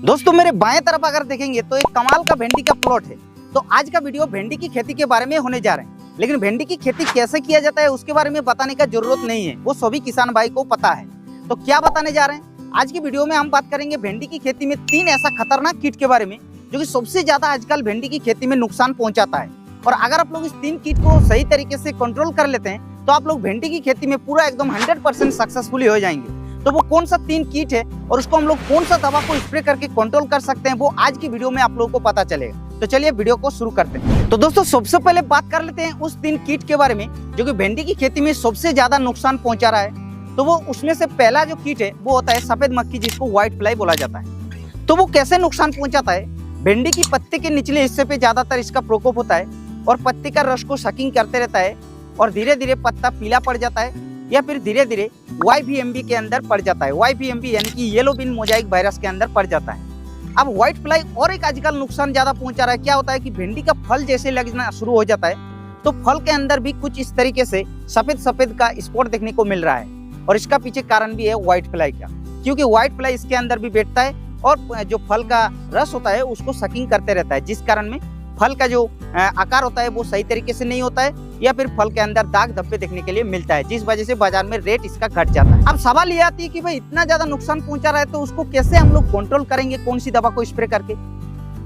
दोस्तों मेरे बाएं तरफ अगर देखेंगे तो एक कमाल का भिंडी का प्लॉट है। तो आज का वीडियो भिंडी की खेती के बारे में होने जा रहे हैं, लेकिन भिंडी की खेती कैसे किया जाता है उसके बारे में बताने का जरूरत नहीं है, वो सभी किसान भाई को पता है। तो क्या बताने जा रहे हैं आज की वीडियो में, हम बात करेंगे भिंडी की खेती में 3 ऐसा खतरनाक कीट के बारे में जो कि सबसे ज्यादा आजकल भिंडी की खेती में नुकसान पहुंचाता है। और अगर आप लोग इस 3 कीट को सही तरीके से कंट्रोल कर लेते हैं तो आप लोग भिंडी की खेती में पूरा एकदम 100% सक्सेसफुली हो जाएंगे। तो वो कौन सा 3 कीट है और उसको हम लोग कौन सा दवा को स्प्रे करके कंट्रोल कर सकते हैं, वो आज की वीडियो में आप लोगों को पता चलेगा। तो चलिए वीडियो को शुरू करते हैं। तो दोस्तों सबसे पहले बात कर लेते हैं उस 3 कीट के बारे में जो कि भिंडी की खेती में सबसे ज्यादा नुकसान पहुंचा रहा है। तो वो उसमें से पहला जो कीट है वो होता है सफेद मक्खी, जिसको व्हाइट फ्लाई बोला जाता है। तो वो कैसे नुकसान पहुंचाता है, भिंडी की पत्ते के निचले हिस्से पे ज्यादातर इसका प्रकोप होता है और पत्ते का रस को सकिंग करते रहता है और धीरे धीरे पत्ता पीला पड़ जाता है या फिर धीरे धीरे YVMB के अंदर पड़ जाता है। YVMB यानी कि येलो बीन मोजाइक वायरस के अंदर पड़ जाता है। अब व्हाइट फ्लाई और एक आजकल नुकसान ज्यादा पहुंचा रहा है। क्या होता है कि भिंडी का फल जैसे लगना शुरू हो जाता है तो फल के अंदर भी कुछ इस तरीके से सफेद सफेद का स्पॉट देखने को मिल रहा है। और इसका पीछे कारण भी है व्हाइट फ्लाई का, क्योंकि व्हाइट फ्लाई इसके अंदर भी बैठता है और जो फल का रस होता है उसको सकिंग करते रहता है, जिस कारण में फल का जो आकार होता है वो सही तरीके से नहीं होता है या फिर फल के अंदर दाग धब्बे देखने के लिए मिलता है, जिस वजह से बाजार में रेट इसका घट जाता है। अब सवाल ये आती है कि भाई इतना ज्यादा नुकसान पहुंचा रहा है तो उसको कैसे हम लोग कंट्रोल करेंगे, कौन सी दवा को स्प्रे करके।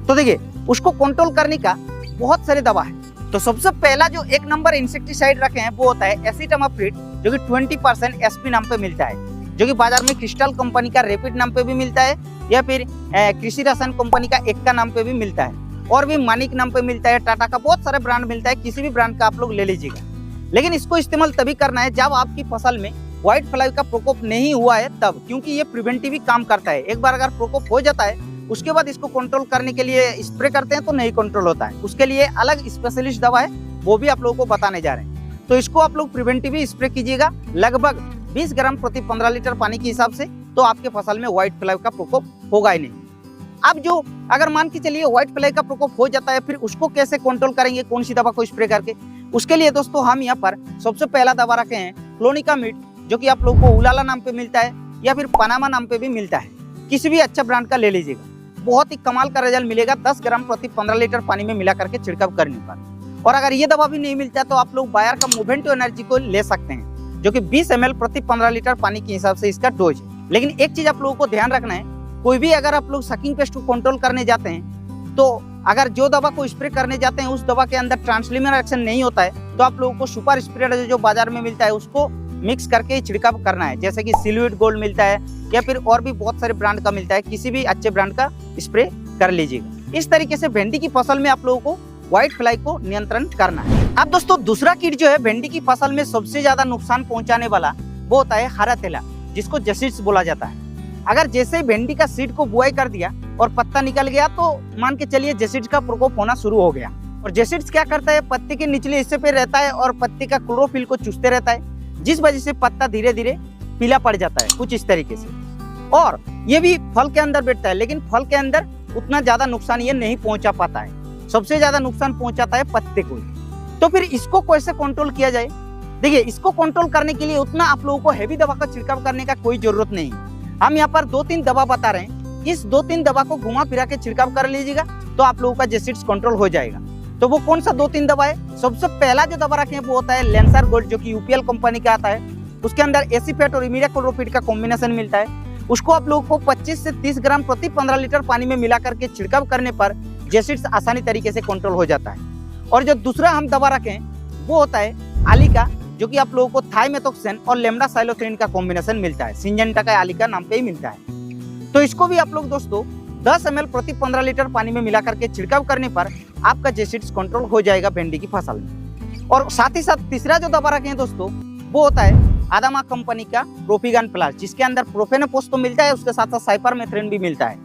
तो देखिए उसको कंट्रोल करने का बहुत सारे दवा है। तो सबसे पहला जो 1 नंबर इंसेक्टिसाइड रखे हैं वो होता है एसिटामाप्रिड, जो कि 20% SP नाम पे मिलता है, जो कि बाजार में क्रिस्टल कंपनी का रैपिड नाम पे भी मिलता है या फिर कृषि रसायन कंपनी का एक्का नाम पे भी मिलता है और भी मानिक नाम पे मिलता है, टाटा का बहुत सारे ब्रांड मिलता है, किसी भी ब्रांड का आप लोग ले लीजिएगा। लेकिन इसको इस्तेमाल तभी करना है जब आपकी फसल में व्हाइट फ्लाई का प्रकोप नहीं हुआ है तब, क्योंकि ये प्रिवेंटिव काम करता है। एक बार अगर प्रकोप हो जाता है उसके बाद इसको कंट्रोल करने के लिए स्प्रे करते हैं तो नहीं कंट्रोल होता है, उसके लिए अलग स्पेशलिस्ट दवा है, वो भी आप लोगों को बताने जा रहे हैं। तो इसको आप लोग प्रिवेंटिव स्प्रे कीजिएगा लगभग 20 ग्राम प्रति 15 लीटर पानी के हिसाब से, तो आपके फसल में व्हाइट फ्लाई का प्रकोप होगा ही नहीं। अब जो अगर मान के चलिए व्हाइट फ्लाई का प्रकोप हो जाता है, फिर उसको कैसे कंट्रोल करेंगे, कौन सी दवा को स्प्रे करके। उसके लिए दोस्तों हम यहाँ पर सबसे पहला दवा रखे हैं क्लोनिकामिड, जो कि आप लोगों को उलाला नाम पे मिलता है या फिर पनामा नाम पे भी मिलता है, किसी भी अच्छा ब्रांड का ले लीजिएगा। बहुत ही कमाल का रिजल्ट मिलेगा 10 ग्राम प्रति 15 लीटर पानी में मिला करके छिड़काव करने पर। और अगर ये दवा भी नहीं मिलता है तो आप लोग बायर का मोवेंटो एनर्जी को ले सकते हैं, जो कि 20 ml प्रति 15 लीटर पानी के हिसाब से इसका डोज है। लेकिन एक चीज आप लोगों को ध्यान रखना है, कोई भी अगर आप लोग सकिंग पेस्ट को कंट्रोल करने जाते हैं तो अगर जो दवा को स्प्रे करने जाते हैं उस दवा के अंदर ट्रांसलिमिनर एक्शन नहीं होता है तो आप लोगों को सुपर स्प्रेडर जो बाजार में मिलता है उसको मिक्स करके छिड़काव करना है, जैसे कि सिल्विड गोल्ड मिलता है या फिर और भी बहुत सारे ब्रांड का मिलता है, किसी भी अच्छे ब्रांड का स्प्रे कर लीजिएगा। इस तरीके से भिंडी की फसल में आप लोगों को व्हाइट फ्लाई को नियंत्रण करना है। अब दोस्तों दूसरा कीट जो है भिंडी की फसल में सबसे ज्यादा नुकसान पहुंचाने वाला वो होता है हरा तेला, जिसको जसीड्स बोला जाता है। अगर जैसे ही भिंडी का सीड को बुआई कर दिया और पत्ता निकल गया तो मान के चलिए जसीड्स का प्रकोप होना शुरू हो गया। और जसीड्स क्या करता है, पत्ते के निचले हिस्से पे रहता है और पत्ते का क्लोरोफिल को चूसते रहता है, जिस वजह से पत्ता धीरे धीरे पीला पड़ जाता है कुछ इस तरीके से। और ये भी फल के अंदर बैठता है, लेकिन फल के अंदर उतना ज्यादा नुकसान ये नहीं पहुंचा पाता है, सबसे ज्यादा नुकसान पहुंचाता है पत्ते को। तो फिर इसको कैसे कंट्रोल किया जाए। देखिए इसको कंट्रोल करने के लिए उतना आप लोगों को हैवी दवा का छिड़काव करने का कोई जरूरत नहीं है। हम यहाँ पर 2-3 दवा बता रहे हैं, इस 2-3 दवा को घुमा फिरा के छिड़काव कर लीजिएगा तो आप लोगों का जसीड्स कंट्रोल हो जाएगा। तो वो कौन सा 2-3 दवा है, सबसे पहला जो दवा रखे हैं वो होता है लेंसर गोल्ड, जो कि UPL कंपनी का आता है। उसके अंदर एसीफेट और इमिडाक्लोप्रिड का कॉम्बिनेशन मिलता है। उसको आप लोगों को 25 से 30 ग्राम प्रति 15 लीटर पानी में मिला करके छिड़काव करने पर जसीड्स आसानी तरीके से कंट्रोल हो जाता है। और जो दूसरा हम दवा रखे हैं वो होता है आलिका, जो कि आप लोगों को थाइमेथोक्सेन और लेमडा साइलोथ्रिन का कॉम्बिनेशन मिलता है, सिंजेंटा का आलिका नाम पे ही मिलता है। तो इसको भी आप लोग दोस्तों 10 ml प्रति 15 लीटर पानी में मिला करके छिड़काव करने पर आपका जसीड्स कंट्रोल हो जाएगा भिंडी की फसल में। और साथ ही साथ तीसरा जो दवा रखे हैं दोस्तों वो होता है आदामा कंपनी का प्रोफिगन प्लस, जिसके अंदर प्रोफेनोपोस तो मिलता है, उसके साथ साथ साइपरमेथ्रिन भी मिलता है।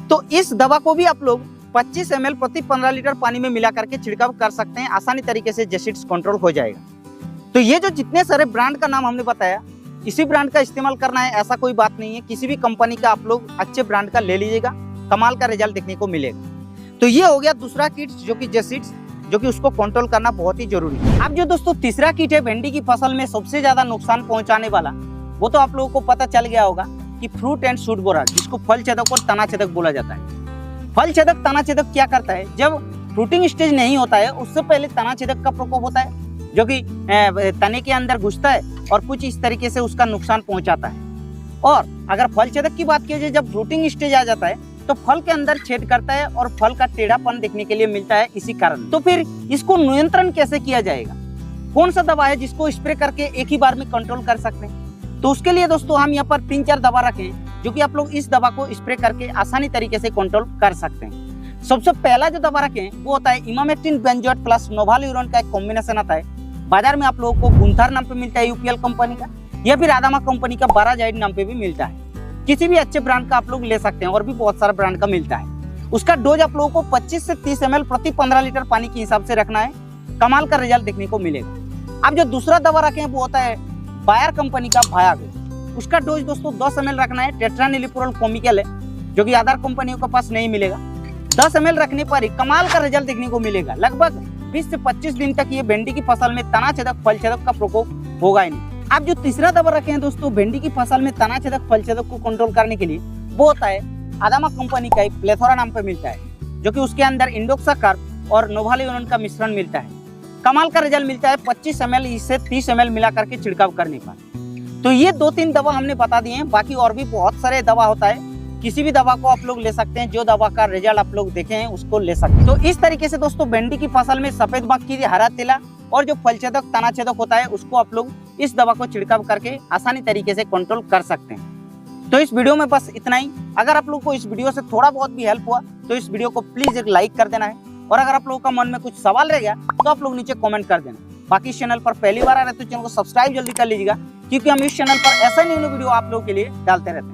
तो इस दवा को भी आप लोग 25 ml प्रति 15 लीटर पानी में मिला करके छिड़काव कर सकते हैं, आसानी तरीके से जसीड्स कंट्रोल हो जाएगा। तो ये जो जितने सारे ब्रांड का नाम हमने बताया, इसी ब्रांड का इस्तेमाल करना है ऐसा कोई बात नहीं है, किसी भी कंपनी का आप लोग अच्छे ब्रांड का ले लीजिएगा, कमाल का रिजल्ट देखने को मिलेगा। तो ये हो गया दूसरा कीट जो कि जसीड्स, जो कि उसको कंट्रोल करना बहुत ही जरूरी है। अब जो दोस्तों तीसरा कीट है भिंडी की फसल में सबसे ज्यादा नुकसान पहुंचाने वाला, वो तो आप लोगों को पता चल गया होगा कि फ्रूट एंड शूट बोरर, जिसको फल छेदक और तना छेदक बोला जाता है। फल छेदक तना छेदक क्या करता है, जब फ्रूटिंग स्टेज नहीं होता है उससे पहले तना छेदक का प्रकोप होता है, जो कि तने के अंदर घुसता है और कुछ इस तरीके से उसका नुकसान पहुंचाता है। और अगर फल छेदक की बात की जाए, जब फ्रूटिंग स्टेज आ जाता है तो फल के अंदर छेद करता है और फल का टेढ़ापन देखने के लिए मिलता है इसी कारण। तो फिर इसको नियंत्रण कैसे किया जाएगा, कौन सा दवा है जिसको स्प्रे करके एक ही बार में कंट्रोल कर सकते हैं? तो उसके लिए दोस्तों हम यहाँ पर 3-4 दवा रखें, जो कि आप लोग इस दवा को स्प्रे करके आसानी तरीके से कंट्रोल कर सकते हैं। सबसे पहला जो दवा रखें वो होता है इमामेक्टिन बेंजोएट प्लस नोवालुरोन का एक कॉम्बिनेशन आता है। बाजार में आप लोगों को गुंथर नाम पे मिलता है यूपीएल कंपनी का, या फिर आदामा कंपनी का बाराजाइड नाम पे भी मिलता है। किसी भी अच्छे ब्रांड का आप लोग ले सकते हैं, और भी बहुत सारा ब्रांड का मिलता है। उसका डोज आप लोगों को 25 से 30 ml प्रति 15 लीटर पानी के हिसाब से रखना है, कमाल का रिजल्ट देखने को मिलेगा। अब जो दूसरा दवा रखें वो होता है बायर कंपनी का भायागो। उसका डोज दोस्तों 10 ml रखना है, टेट्रानिलिप्रोल केमिकल है, जो कि अदर कंपनियों के पास नहीं मिलेगा। 10 ml रखने पर ही कमाल का रिजल्ट देखने को मिलेगा। लगभग 20 से 25 दिन तक ये भिंडी की फसल में तना छेदक फल छेदक का प्रकोप होगा ही नहीं। अब जो तीसरा दवा रखे हैं दोस्तों भिंडी की फसल में तना छेदक फल छेदक को कंट्रोल करने के लिए, वो होता है आदामा कंपनी का एक प्लेथोरा नाम पे मिलता है, जो कि उसके अंदर इंडोक्साकार्प और नोवालुरोन का मिश्रण मिलता है। कमाल का रिजल्ट मिलता है 25 ml से 30 ml मिला करके छिड़काव करने पर। तो ये 2-3 दवा हमने बता दिए हैं, बाकी और भी बहुत सारे दवा होता है। किसी भी दवा को आप लोग ले सकते हैं, जो दवा का रिजल्ट आप लोग देखे हैं उसको ले सकते हैं। तो इस तरीके से दोस्तों भिंडी की फसल में सफेद मक्खी, हरा तिला और जो फल छेदक तना छेदक होता है उसको आप लोग इस दवा को छिड़काव करके आसानी तरीके से कंट्रोल कर सकते हैं। तो इस वीडियो में बस इतना ही। अगर आप लोग को इस वीडियो से थोड़ा बहुत भी हेल्प हुआ तो इस वीडियो को प्लीज एक लाइक कर देना है, और अगर आप लोगों का मन में कुछ सवाल रह गया तो आप लोग नीचे कमेंट कर देना। बाकी इस चैनल पर पहली बार आ रहे तो चैनल को सब्सक्राइब जल्दी कर लीजिएगा, क्योंकि हम इस चैनल पर ऐसा न्यू वीडियो आप लोगों के लिए डालते रहते हैं।